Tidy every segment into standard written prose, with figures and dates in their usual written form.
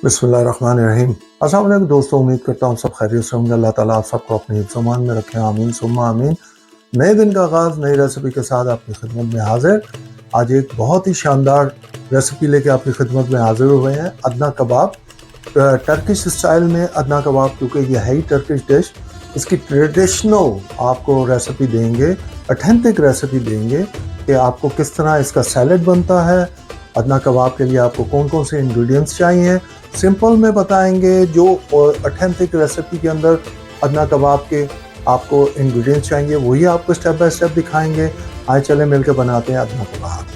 बिस्मिल्लाहिर्रहमानिर्रहीम। अस्सलाम वालेकुम दोस्तों, उम्मीद करता हूँ सब खैरियत से होंगे। अल्लाह ताला आप सबको अपने हिफ्ज़-ओ-मान में रखें, आमीन सुम्मा आमीन। नए दिन का आगाज़ नई रेसिपी के साथ आपकी खिदमत में हाजिर। आज एक बहुत ही शानदार रेसिपी लेके आपकी खिदमत में हाजिर हुए हैं, अदना कबाब। टर्किश स्टाइल में अदना कबाब, क्योंकि ये है ही टर्किश डिश। इसकी ट्रेडिशनल आपको रेसिपी देंगे, ऑथेंटिक रेसिपी देंगे कि आपको किस तरह इसका सैलेड बनता है। अदना कबाब के लिए आपको कौन कौन से इंग्रेडिएंट्स चाहिए, सिंपल में बताएंगे। जो ऑथेंटिक रेसिपी के अंदर अदना कबाब के आपको इंग्रेडिएंट्स चाहिए वही आपको स्टेप बाय स्टेप दिखाएंगे। आए चले मिलकर बनाते हैं अदना कबाब।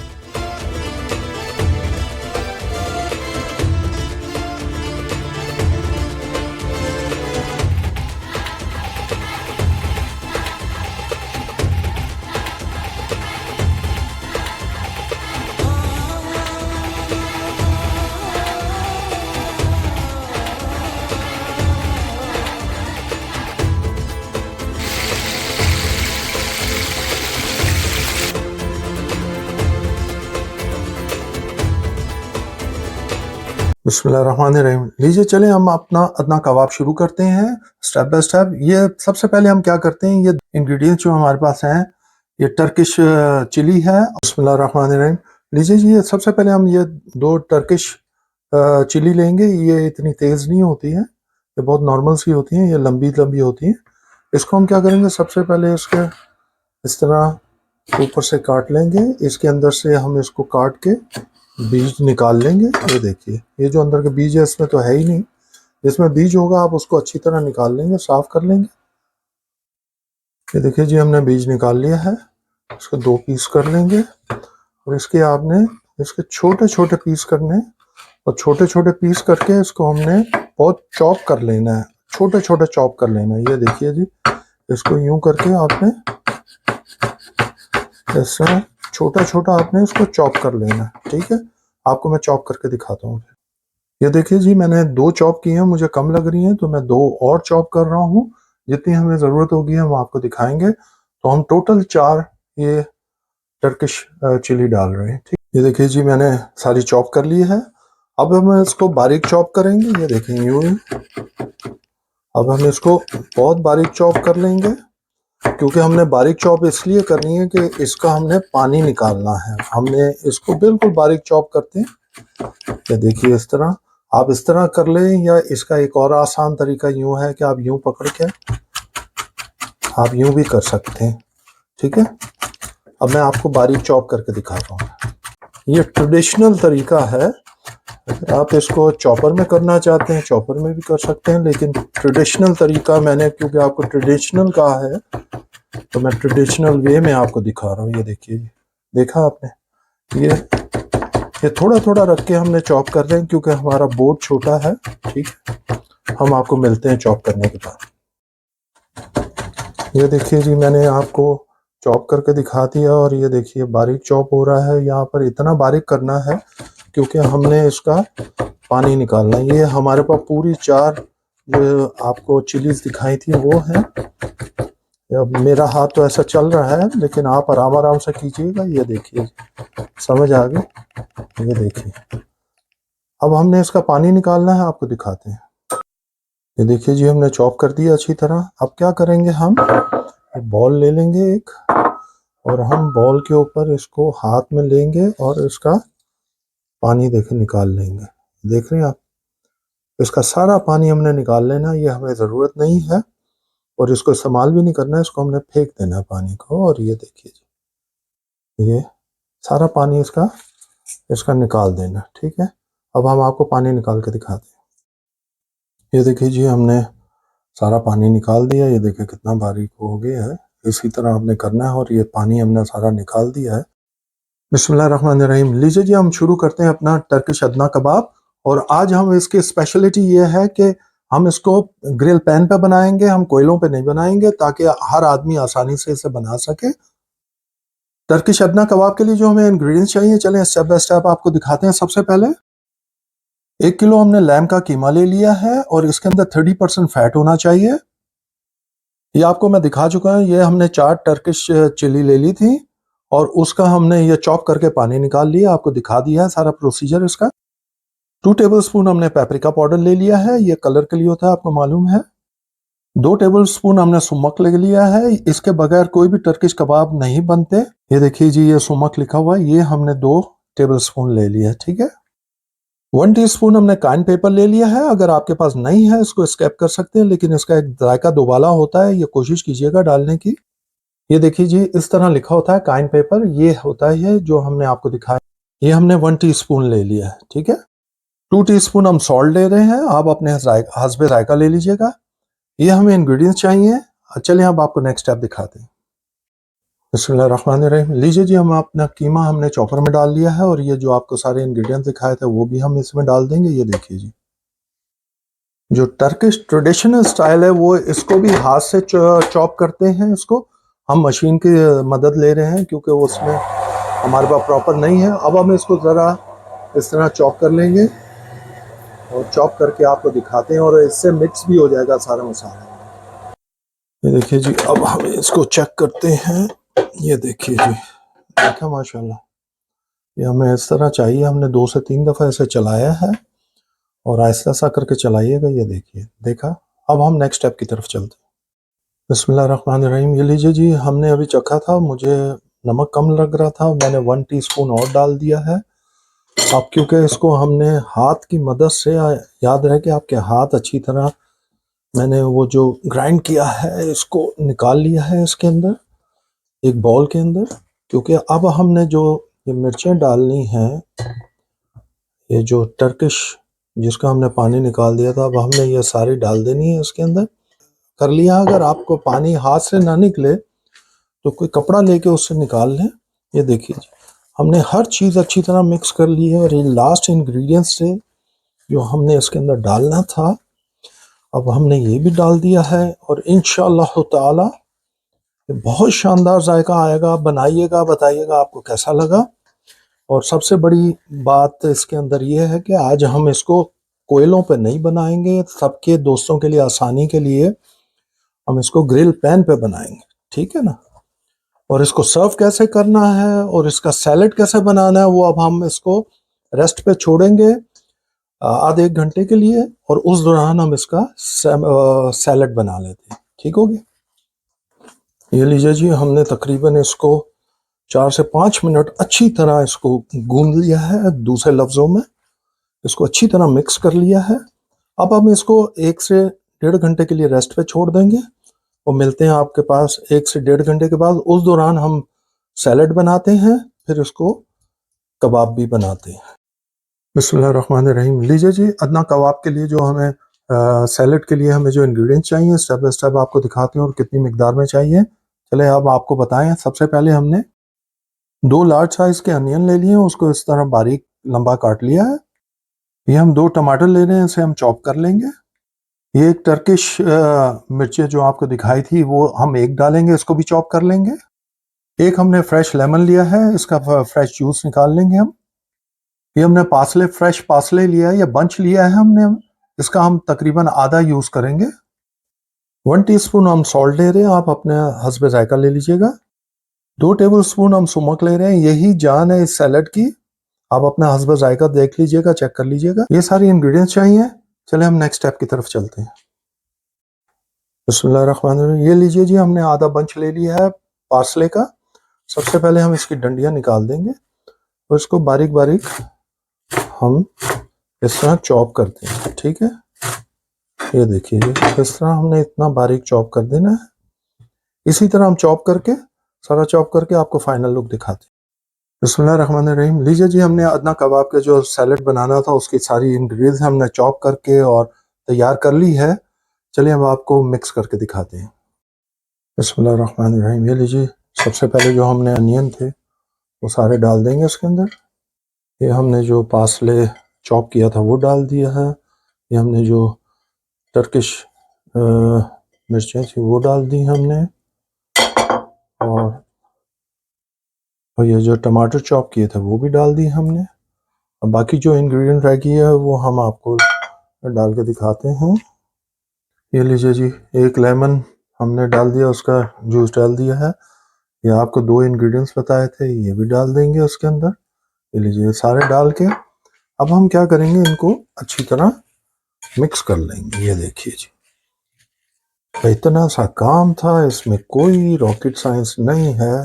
बिस्मिल्लाहिर्रहमानिर्रहीम। लीजिए चलें हम अपना अदना कबाब शुरू करते हैं स्टेप बाय स्टेप। ये सबसे पहले हम क्या करते हैं, ये इंग्रेडिएंट्स जो हमारे पास हैं, ये टर्किश चिली है। बिस्मिल्लाहिर्रहमानिर्रहीम। लीजिए जी, सबसे पहले हम ये दो टर्किश चिली लेंगे। ये इतनी तेज़ नहीं होती है, ये बहुत नॉर्मल सी होती हैं, ये लंबी लंबी होती हैं। इसको हम क्या करेंगे, सबसे पहले इसके इस तरह ऊपर से काट लेंगे। इसके अंदर से हम इसको काट के बीज निकाल लेंगे। ये देखिए, ये जो अंदर के बीज है इसमें तो है ही नहीं, जिसमें बीज होगा आप उसको अच्छी तरह निकाल लेंगे, साफ कर लेंगे। ये देखिए जी, हमने बीज निकाल लिया है। इसको दो पीस कर लेंगे और इसके आपने इसके छोटे छोटे पीस करने, और छोटे छोटे पीस करके इसको हमने बहुत चॉप कर लेना है, छोटे छोटे चॉप कर लेना है। ये देखिए जी, इसको यूं करके आपने ऐसा छोटा छोटा आपने इसको चॉप कर लेना है। ठीक है, आपको मैं चॉप करके दिखाता हूँ। ये देखिए जी, मैंने दो चॉप किए हैं, मुझे कम लग रही हैं तो मैं दो और चॉप कर रहा हूँ। जितनी हमें ज़रूरत होगी हम आपको दिखाएंगे। तो हम टोटल 4 ये टर्किश चिली डाल रहे हैं। ठीक, ये देखिए जी, मैंने सारी चॉप कर ली है। अब हम इसको बारीक चॉप करेंगे। ये देखें यूँ ही। अब हम इसको बहुत बारीक चॉप कर लेंगे, क्योंकि हमने बारीक चॉप इसलिए करनी है कि इसका हमने पानी निकालना है। हमने इसको बिल्कुल बारीक चॉप करते हैं। ये देखिए, इस तरह आप इस तरह कर लें, या इसका एक और आसान तरीका यूं है कि आप यूं पकड़ के आप यूं भी कर सकते हैं। ठीक है, अब मैं आपको बारीक चॉप करके दिखाता हूँ। ये ट्रेडिशनल तरीका है। अगर आप इसको चॉपर में करना चाहते हैं चॉपर में भी कर सकते हैं, लेकिन ट्रेडिशनल तरीका मैंने, क्योंकि आपको ट्रेडिशनल कहा है, तो मैं ट्रेडिशनल वे में आपको दिखा रहा हूँ। ये देखिए, देखा आपने, ये थोड़ा थोड़ा रख के हमने चॉप कर रहे हैं, क्योंकि हमारा बोर्ड छोटा है। ठीक है, हम आपको मिलते हैं चॉप करने के बाद। ये देखिए जी, मैंने आपको चॉप करके दिखा दिया, और ये देखिए बारीक चॉप हो रहा है। यहाँ पर इतना बारीक करना है क्योंकि हमने इसका पानी निकालना है। ये हमारे पास पूरी 4 जो आपको चिलीज दिखाई थी वो है। अब मेरा हाथ तो ऐसा चल रहा है, लेकिन आप आराम आराम से कीजिएगा। ये देखिए, समझ आ गई। ये देखिए, अब हमने इसका पानी निकालना है, आपको दिखाते हैं। ये देखिए जी, हमने चॉप कर दिया अच्छी तरह। अब क्या करेंगे, हम बॉल ले लेंगे एक, और हम बॉल के ऊपर इसको हाथ में लेंगे और इसका पानी देखे निकाल लेंगे। देख रहे हैं आप, इसका सारा पानी हमने निकाल लेना। ये हमें ज़रूरत नहीं है और इसको इस्तेमाल भी नहीं करना है, इसको हमने फेंक देना है पानी को। और ये देखिए जी, ये सारा पानी इसका निकाल देना। ठीक है, अब हम आपको पानी निकाल के दिखाते हैं। ये देखिए जी, हमने सारा पानी निकाल दिया। ये देखिए कितना बारीक हो गया है। इसी तरह आपने करना है, और ये पानी हमने सारा निकाल दिया है। बिस्मिल्लाहिर्रहमानिर्रहीम। लीजिए जी, हम शुरू करते हैं अपना टर्किश अदना कबाब। और आज हम इसकी स्पेशलिटी ये है कि हम इसको ग्रिल पैन पे बनाएंगे, हम कोयलों पे नहीं बनाएंगे, ताकि हर आदमी आसानी से इसे बना सके। टर्किश अदना कबाब के लिए जो हमें इंग्रेडिएंट्स चाहिए, चलें स्टेप बाय स्टेप आपको दिखाते हैं। सबसे पहले 1 किलो हमने लैम्ब का कीमा ले लिया है, और इसके अंदर 30% फैट होना चाहिए। ये आपको मैं दिखा चुका हूँ। ये हमने 4 टर्किश चिली ले ली थी, और उसका हमने ये चॉप करके पानी निकाल लिया। आपको दिखा दिया है सारा प्रोसीजर इसका। 2 टेबलस्पून हमने पेपरिका पाउडर ले लिया है, ये कलर के लिए होता है, आपको मालूम है। 2 टेबलस्पून हमने सुमक ले लिया है, इसके बगैर कोई भी टर्किश कबाब नहीं बनते। ये देखिए जी, ये सुमक लिखा हुआ है, ये हमने 2 टेबलस्पून ले लिया है, ठीक है। 1 टीस्पून हमने काइन पेपर ले लिया है, अगर आपके पास नहीं है इसको स्किप कर सकते हैं, लेकिन इसका एक जायका दोबाला होता है, ये कोशिश कीजिएगा डालने की। ये देखिए जी, इस तरह लिखा होता है काइन पेपर, ये होता है जो हमने आपको दिखाया। ये हमने 1 टीस्पून ले लिया है, ठीक है। 2 टीस्पून हम सॉल्ट ले रहे हैं, आप अपने हस्बे जायका ले लीजिएगा। ये हमें इंग्रेडिएंट्स चाहिए। चलिए अब आपको नेक्स्ट स्टेप दिखाते हैं। बिस्मिल्लाहिर्रहमानिर्रहीम। लीजिए जी, हम अपना कीमा हमने चॉपर में डाल लिया है, और ये जो आपको सारे इंग्रेडिएंट्स दिखाए थे वो भी हम इसमें डाल देंगे। ये देखिए जी, जो टर्किश ट्रेडिशनल स्टाइल है वो इसको भी हाथ से चॉप करते हैं, इसको हम मशीन की मदद ले रहे हैं क्योंकि उसमें हमारे पास प्रॉपर नहीं है। अब हम इसको ज़रा इस तरह चॉप कर लेंगे और चॉप करके आपको दिखाते हैं, और इससे मिक्स भी हो जाएगा सारा मसाला। ये देखिए जी, अब हम इसको चेक करते हैं। ये देखिए जी, देखा माशाल्लाह, ये हमें इस तरह चाहिए। हमने 2 से 3 दफ़ा ऐसे चलाया है, और आहिस्ता सा करके चलाइएगा। ये देखिए, देखा। अब हम नेक्स्ट स्टेप की तरफ चलते हैं। बिस्मिल्लाहिर्रहमानिर्रहीम। ये लीजिए जी, हमने अभी चखा था, मुझे नमक कम लग रहा था, मैंने 1 टीस्पून और डाल दिया है। अब क्योंकि इसको हमने हाथ की मदद से, याद रहे कि आपके हाथ अच्छी तरह, मैंने वो जो ग्राइंड किया है इसको निकाल लिया है इसके अंदर, एक बाउल के अंदर। क्योंकि अब हमने जो ये मिर्चें डालनी हैं, ये जो टर्किश जिसका हमने पानी निकाल दिया था, अब हमने ये सारी डाल देनी है इसके अंदर। कर लिया। अगर आपको पानी हाथ से ना निकले तो कोई कपड़ा लेके उससे निकाल लें। ये देखिए जी, हमने हर चीज़ अच्छी तरह मिक्स कर ली है, और ये लास्ट इंग्रेडिएंट्स से जो हमने इसके अंदर डालना था, अब हमने ये भी डाल दिया है। और इंशाअल्लाह ताला बहुत शानदार जायका आएगा। आप बनाइएगा, बताइएगा आपको कैसा लगा। और सबसे बड़ी बात इसके अंदर ये है कि आज हम इसको कोयलों पे नहीं बनाएंगे, सबके दोस्तों के लिए आसानी के लिए हम इसको ग्रिल पैन पे बनाएंगे, ठीक है ना। और इसको सर्व कैसे करना है और इसका सैलेड कैसे बनाना है, वो अब हम इसको रेस्ट पे छोड़ेंगे आधे 1 घंटे के लिए, और उस दौरान हम इसका सैलेड बना लेते हैं। ठीक हो गया। ये लीजिए जी, हमने तकरीबन इसको 4 से 5 मिनट अच्छी तरह इसको गूंद लिया है। दूसरे लफ्ज़ों में इसको अच्छी तरह मिक्स कर लिया है। अब हम इसको 1 से 1.5 घंटे के लिए रेस्ट पे छोड़ देंगे, और मिलते हैं आपके पास 1 से 1.5 घंटे के बाद। उस दौरान हम सैलेड बनाते हैं, फिर इसको कबाब भी बनाते हैं। बिस्मिल्लाहिर्रहमानिर्रहीम। लीजिए जी, अदना कबाब के लिए जो हमें सैलेड के लिए हमें जो इंग्रेडिएंट्स चाहिए, स्टेप बाय स्टेप आपको दिखाते हैं और कितनी मिकदार में चाहिए। चले अब आपको बताएं। सबसे पहले हमने 2 लार्ज साइज के अनियन ले लिए, उसको इस तरह बारीक लंबा काट लिया है। ये हम 2 टमाटर ले रहे हैं, इसे हम चॉप कर लेंगे। ये एक टर्किश मिर्चें जो आपको दिखाई थी वो हम एक डालेंगे, इसको भी चॉप कर लेंगे। एक हमने फ्रेश लेमन लिया है, इसका फ्रेश जूस निकाल लेंगे हम। ये हमने पार्सले, फ्रेश पार्सले लिया है, या बंच लिया है हमने, इसका हम तकरीबन आधा यूज करेंगे। 1 टीस्पून हम सॉल्ट ले रहे हैं, आप अपने हस्बे जायका ले लीजिएगा। 2 टेबल स्पून हम सुमक ले रहे हैं, यही जान है इस सैलेड की। आप अपना हस्बे जायका देख लीजिएगा, चेक कर लीजिएगा। ये सारी इंग्रेडिएंट्स चाहिए। चले हम नेक्स्ट स्टेप की तरफ चलते हैं। बिस्मिल्लाहिर्रहमानिर्रहीम। ये लीजिए जी, हमने आधा बंच ले लिया है पार्सले का। सबसे पहले हम इसकी डंडियां निकाल देंगे, और इसको बारीक बारीक हम इस तरह चॉप करते हैं, ठीक है। ये देखिए जी, इस तरह हमने इतना बारीक चॉप कर देना है। इसी तरह हम चॉप करके, सारा चॉप करके आपको फाइनल लुक दिखाते हैं। बिस्मिल्लाहिर्रहमानिर्रहीम। लीजिए जी, हमने अदना कबाब का जो सैलेड बनाना था उसकी सारी इंग्रेडिएंट्स हमने चॉप करके और तैयार कर ली है। चलिए अब आपको मिक्स करके दिखाते हैं। बिस्मिल्लाहिर्रहमानिर्रहीम। ये लीजिए, सबसे पहले जो हमने अनियन थे वो सारे डाल देंगे इसके अंदर। ये हमने जो पार्सले चॉप किया था वो डाल दिया है। ये हमने जो टर्किश मिर्चें थी वो डाल दी हमने, और ये जो टमाटर चॉप किए थे वो भी डाल दी हमने। अब बाकी जो इंग्रेडिएंट रह गई है वो हम आपको डाल के दिखाते हैं। ये लीजिए जी, एक लेमन हमने डाल दिया, उसका जूस डाल दिया है। ये आपको 2 इंग्रेडिएंट्स बताए थे, ये भी डाल देंगे उसके अंदर। ये लीजिए, सारे डाल के अब हम क्या करेंगे, इनको अच्छी तरह मिक्स कर लेंगे। ये देखिए जी, इतना सा काम था, इसमें कोई रॉकेट साइंस नहीं है।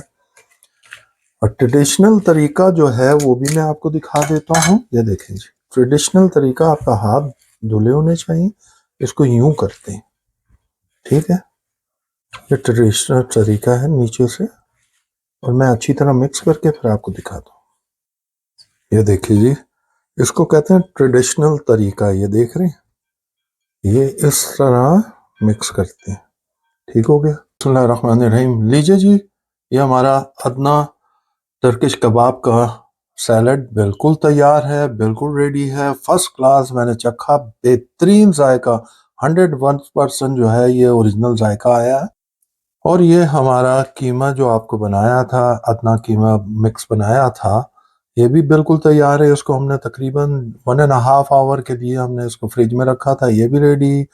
और ट्रेडिशनल तरीका जो है वो भी मैं आपको दिखा देता हूँ। ये देखें जी, ट्रेडिशनल तरीका, आपका हाथ धुले होने चाहिए। इसको यूं करते हैं, ठीक है। ये ट्रेडिशनल तरीका है नीचे से, और मैं अच्छी तरह मिक्स करके फिर आपको दिखाता हूँ। ये देखिए जी, इसको कहते हैं ट्रेडिशनल तरीका। ये देख रहे हैं, ये इस तरह मिक्स करते हैं। ठीक हो गया। बिस्मिल्लाहिर्रहमानिर्रहीम। लीजिए जी, ये हमारा अदना टर्किश कबाब का सैलड बिल्कुल तैयार है, बिल्कुल रेडी है, फर्स्ट क्लास। मैंने चखा, बेहतरीन जायका, 101% जो है ये ओरिजिनल जायका आया है। और ये हमारा कीमा जो आपको बनाया था, अदना कीमा मिक्स बनाया था, ये भी बिल्कुल तैयार है। इसको हमने तकरीबन 1.5 आवर के लिए हमने इसको फ्रिज में रखा था। ये भी रेडी,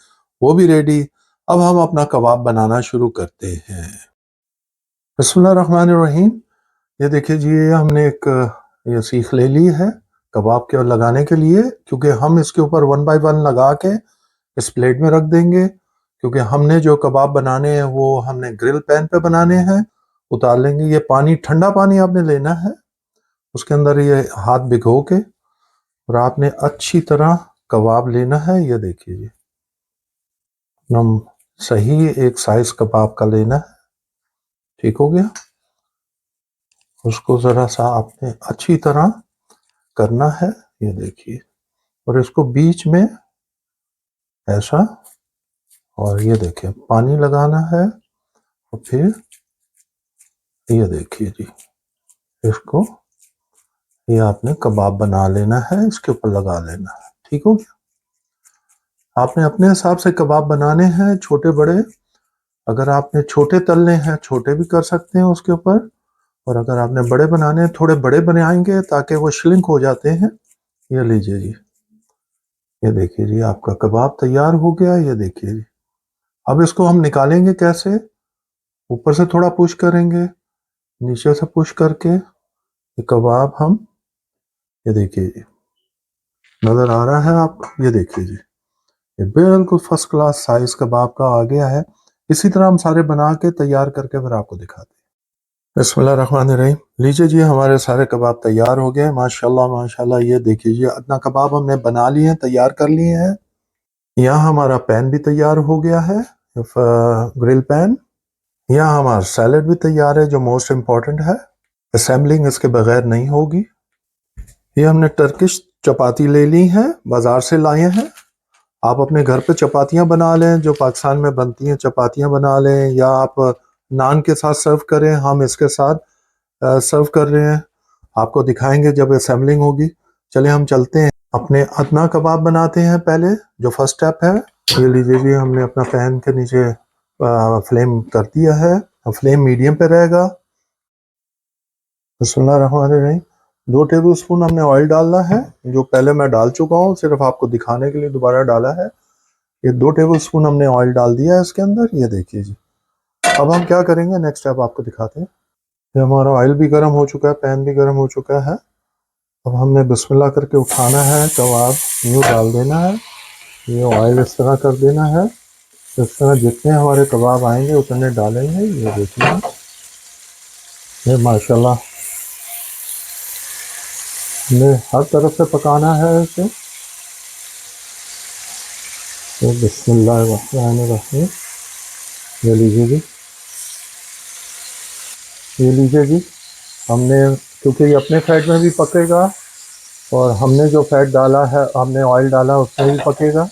वो भी रेडी। अब हम अपना कबाब बनाना शुरू करते हैं। बिस्मिल्लाहिर्रहमानिर्रहीम। ये देखिए जी, ये हमने एक ये सीख ले ली है कबाब के लगाने के लिए, क्योंकि हम इसके ऊपर 1 बाय 1 लगा के इस प्लेट में रख देंगे। क्योंकि हमने जो कबाब बनाने हैं वो हमने ग्रिल पैन पे बनाने हैं। उतार लेंगे। ये पानी, ठंडा पानी आपने लेना है, उसके अंदर ये हाथ भिगो के, और आपने अच्छी तरह कबाब लेना है। ये देखिए जी, नम सही एक साइज कबाब का लेना है। ठीक हो गया। उसको ज़रा सा आपने अच्छी तरह करना है। ये देखिए, और इसको बीच में ऐसा, और ये देखिए पानी लगाना है। और फिर ये देखिए जी, इसको ये आपने कबाब बना लेना है, इसके ऊपर लगा लेना है। ठीक हो गया। आपने अपने हिसाब से कबाब बनाने हैं, छोटे बड़े। अगर आपने छोटे तलने हैं, छोटे भी कर सकते हैं उसके ऊपर। और अगर आपने बड़े बनाने हैं, थोड़े बड़े बनाएंगे ताकि वो श्रिंक हो जाते हैं। ये लीजिए जी, ये देखिए जी, आपका कबाब तैयार हो गया। ये देखिए जी, अब इसको हम निकालेंगे कैसे। ऊपर से थोड़ा पुश करेंगे, नीचे से पुश करके ये कबाब हम, ये देखिए जी, नजर आ रहा है आपको। ये देखिए जी, ये बिल्कुल फर्स्ट क्लास साइज कबाब का आ गया है। इसी तरह हम सारे बना के तैयार करके फिर आपको दिखाते हैं। बिस्मिल्लाहिर्रहमानिर्रहीम। लीजिए जी, हमारे सारे कबाब तैयार हो गए। माशाल्लाह माशाल्लाह। ये देखिए जी, अदना कबाब हमने बना लिए हैं, तैयार कर लिए हैं। यहाँ हमारा पैन भी तैयार हो गया है, ग्रिल पैन। यहाँ हमारा सैलेड भी तैयार है, जो मोस्ट इम्पॉर्टेंट है। असेंबलिंग इसके बगैर नहीं होगी। ये हमने टर्किश चपाती ले ली है, बाजार से लाए हैं। आप अपने घर पे चपातियाँ बना लें, जो पाकिस्तान में बनती हैं चपातियाँ बना लें, या आप नान के साथ सर्व करें। हम इसके साथ सर्व कर रहे हैं, आपको दिखाएंगे जब असेंबलिंग होगी। चले हम चलते हैं, अपने अदना कबाब बनाते हैं। पहले जो फर्स्ट स्टेप है, ये लीजिए जी, हमने अपना पैन के नीचे फ्लेम कर दिया है। फ्लेम मीडियम पे रहेगा। बिस्मिल्लाहिर्रहमानिर्रहीम। 2 टेबल स्पून हमने ऑयल डालना है, जो पहले मैं डाल चुका हूँ, सिर्फ आपको दिखाने के लिए दोबारा डाला है। ये 2 टेबल स्पून हमने ऑयल डाल दिया है इसके अंदर। ये देखिए जी, अब हम क्या करेंगे, नेक्स्ट स्टेप आपको दिखाते हैं। ये हमारा ऑयल भी गर्म हो चुका है, पैन भी गर्म हो चुका है। अब हमने बिस्मिल्लाह करके उठाना है, कबाब यूँ डाल देना है। ये ऑयल इस तरह कर देना है। इस तरह जितने हमारे कबाब आएंगे उतने डालेंगे। ये देखिए, ये माशाल्लाह हमें हर तरफ से पकाना है इसे। तो बिस्मिल्लाहिर्रहमानिर्रहीम। ये लीजिए जी, ये लीजिए जी, हमने, क्योंकि ये अपने फैट में भी पकेगा, और हमने जो फैट डाला है, हमने ऑयल डाला उसमें भी पकेगा।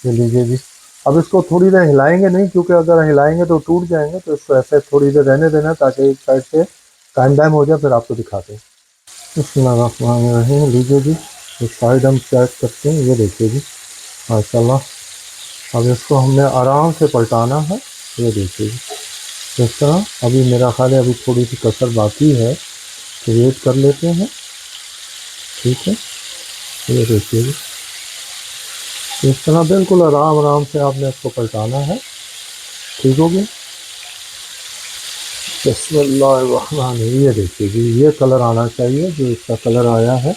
ये लीजिए जी, अब इसको थोड़ी देर हिलाएंगे नहीं, क्योंकि अगर हिलाएंगे तो टूट जाएंगे। तो इसको ऐसे थोड़ी देर रहने देना, ताकि एक साइड से टाइम टाइम हो जाए, फिर आपको दिखाते हैं। बिस्मिल्लाहिर्रहमानिर्रहीम। लीजिए जी, एक साइड हम चेक करते हैं। ये देखिए जी, माशाल्लाह। अब इसको हमने आराम से पलटाना है। ये देखिए जी, इस तरह। अभी मेरा ख्याल है अभी थोड़ी सी कसर बाकी है, तो वेट कर लेते हैं। ठीक है, ये देखिए जी, इस तरह बिल्कुल आराम आराम से आपने इसको पलटाना है। ठीक हो गया। बिस्मिल्लाहिर्रहमानिर्रहीम। ये देखिए जी, ये कलर आना चाहिए जो इसका कलर आया है।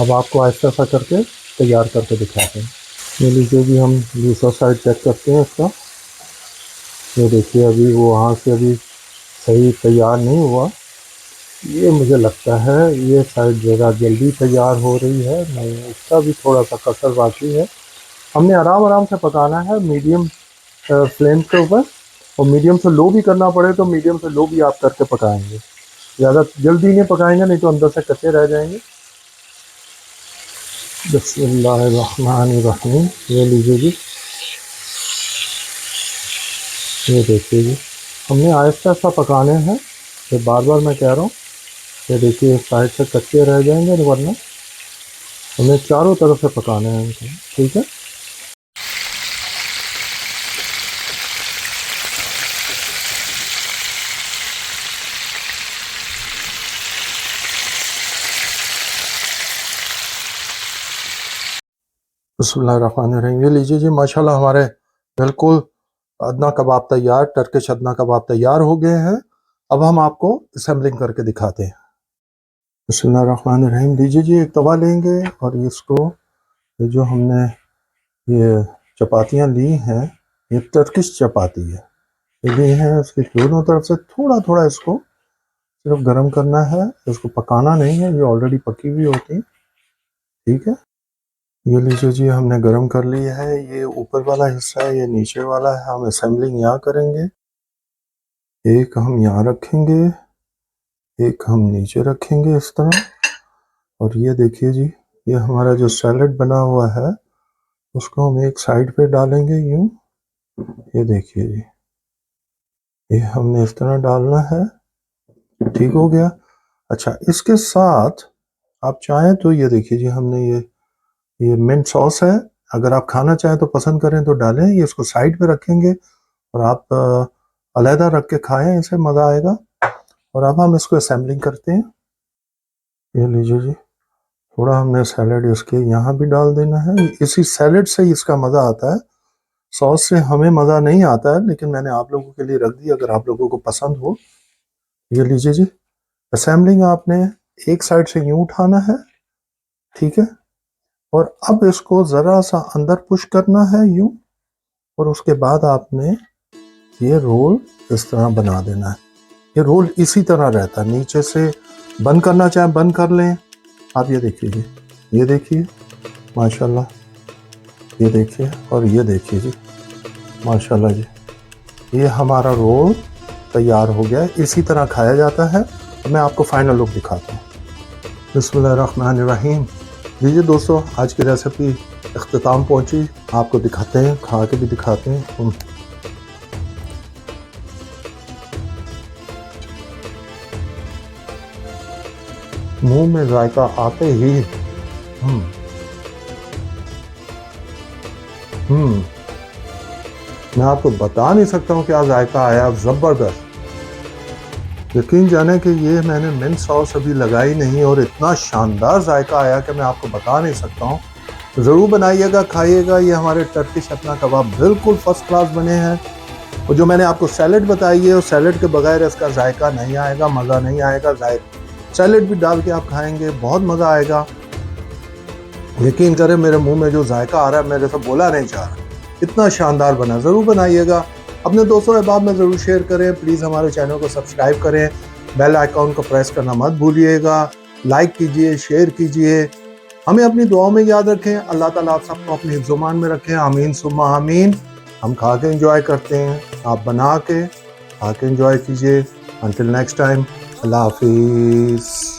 अब आपको आहिस्ता सा करके तैयार करके दिखाते हैं। ये लीजिए जी, हम दूसरा साइड चेक करते हैं इसका। ये देखिए अभी वो वहाँ से अभी सही तैयार नहीं हुआ। ये मुझे लगता है ये साइड ज़रा जल्दी तैयार हो रही है, नहीं इसका भी थोड़ा सा कसर बाकी है। हमने आराम आराम से पकाना है मीडियम फ्लेम के ऊपर, और मीडियम से लो भी करना पड़े तो मीडियम से लो भी आप करके पकाएंगे। ज़्यादा जल्दी नहीं पकाएंगे, नहीं तो अंदर से कच्चे रह जाएंगे। बिस्मिल्लाहिर्रहमानिर्रहीम। ये लीजिए जी, ये देखिए जी, हमने आहिस्ता सा पकाने हैं। ये बार बार मैं कह रहा हूँ। ये देखिए साइड से कच्चे रह जाएंगे, वरना हमें चारों तरफ से पकाने हैं इनको, ठीक है। बिस्मिल्लाहिर्रहमानिर्रहीम। ये लीजिए जी, माशाल्लाह हमारे बिल्कुल अदना कबाब तैयार, टर्किश अदना कबाब तैयार हो गए हैं। अब हम आपको असेंबलिंग करके दिखाते हैं। बिस्मिल्लाहिर्रहमानिर्रहीम। लीजिए जी, एक तवा लेंगे और इसको, ये जो हमने ये चपातियाँ ली हैं, ये टर्किश चपाती है, ये ली हैं। इसकी दोनों तरफ से थोड़ा थोड़ा इसको सिर्फ गर्म करना है, इसको पकाना नहीं है, ये ऑलरेडी पकी हुई होती है, ठीक है। ये लीजिए जी, हमने गर्म कर लिया है। ये ऊपर वाला हिस्सा है, ये नीचे वाला है। हम असेंबलिंग यहाँ करेंगे। एक हम यहाँ रखेंगे, एक हम नीचे रखेंगे इस तरह। और ये देखिए जी, ये हमारा जो सैलेड बना हुआ है उसको हम एक साइड पे डालेंगे यूं। ये देखिए जी, ये हमने इस तरह डालना है, ठीक हो गया। अच्छा, इसके साथ आप चाहें तो ये देखिए जी, हमने ये मिंट सॉस है, अगर आप खाना चाहें तो पसंद करें तो डालें। ये इसको साइड पे रखेंगे और आप अलहदा रख के खाएं, इसे मज़ा आएगा। और अब हम इसको असेंबलिंग करते हैं। ये लीजिए जी, थोड़ा हमने सैलेड इसके यहाँ भी डाल देना है। इसी सैलेड से ही इसका मज़ा आता है, सॉस से हमें मज़ा नहीं आता है, लेकिन मैंने आप लोगों के लिए रख दी अगर आप लोगों को पसंद हो। ये लीजिए जी, असेंबलिंग आपने एक साइड से यूं उठाना है, ठीक है। और अब इसको ज़रा सा अंदर पुश करना है यूं, और उसके बाद आपने ये रोल इस तरह बना देना है। ये रोल इसी तरह रहता है, नीचे से बंद करना चाहे बंद कर लें आप। ये देखिए जी, ये देखिए माशाल्लाह, ये देखिए, और ये देखिए जी माशाल्लाह जी, ये हमारा रोल तैयार हो गया है। इसी तरह खाया जाता है। अब मैं आपको फाइनल लुक दिखाता हूँ। बिस्मिल्लाहिर्रहमानिर्रहीम। लीजिए दोस्तों, आज की रेसिपी इख्तिताम पहुँची, आपको दिखाते हैं, खा के भी दिखाते हैं। मुंह में जायका आते ही मैं आपको बता नहीं सकता हूँ क्या जायका आया, ज़बरदस्त। यकीन जाने कि ये मैंने मिंट सॉस अभी लगाई नहीं और इतना शानदार जायका आया कि मैं आपको बता नहीं सकता हूँ। ज़रूर बनाइएगा, खाइएगा। ये हमारे टर्किश अदना कबाब बिल्कुल फर्स्ट क्लास बने हैं। और जो मैंने आपको सैलेड बताई है, उस सैलेड के बगैर इसका जायका नहीं आएगा, मज़ा नहीं आएगा। सैलेड भी डाल के आप खाएंगे, बहुत मज़ा आएगा। यकीन करें, मेरे मुंह में जो जायका आ रहा है, मेरे से बोला नहीं जा रहा, इतना शानदार बना। ज़रूर बनाइएगा, अपने दोस्तों अहबाब में ज़रूर शेयर करें। प्लीज़ हमारे चैनल को सब्सक्राइब करें, बेल आइकॉन को प्रेस करना मत भूलिएगा। लाइक कीजिए, शेयर कीजिए, हमें अपनी दुआओं में याद रखें। अल्लाह ताला आप सबको अपने हिफ्ज़-ओ-मान में रखें, आमीन सुम्मा आमीन। हम खा के एंजॉय करते हैं, आप बना के खा के एंजॉय कीजिए। अंटिल नेक्स्ट टाइम, अल्लाह हाफिज़।